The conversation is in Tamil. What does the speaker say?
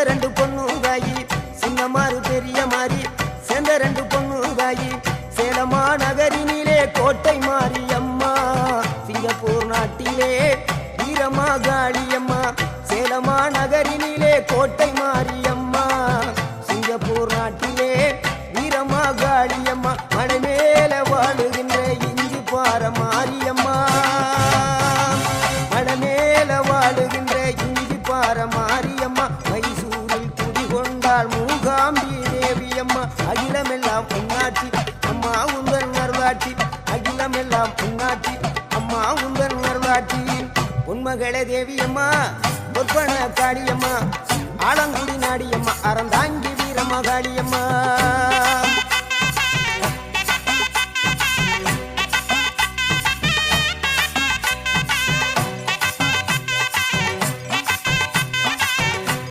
ரெண்டு பொண்ணு தாயி சின்னமாறு பெரிய மாறி சேர்ந்த ரெண்டு பொண்ணு தாயி சேலமா நகரினிலே கோட்டை மாரியம்மா சிங்கப்பூர் நாட்டிலே வீரமா காளியம்மா சேலமா நகரினிலே கோட்டை மாரியம்மா சிங்கப்பூர் நாட்டிலே வீரமா காளியம்மா மலை மேல வாழுகின்ற இஞ்சி பார மாரியம்மா மலை மேல வாழுகின்ற இஞ்சி பார மாரியம்மா மைசூரில் குடிகொண்டாள் மூகாம்பி தேவியம்மா அகிலமெல்லாம் பொன்னாட்சி அம்மா உந்தன் நர்வாட்சி அகிலமெல்லாம் பொன்னாட்சி அம்மா உந்தன் நர்வாட்சி உன்மகளே தேவியம்மா பொற்பன காளியம்மா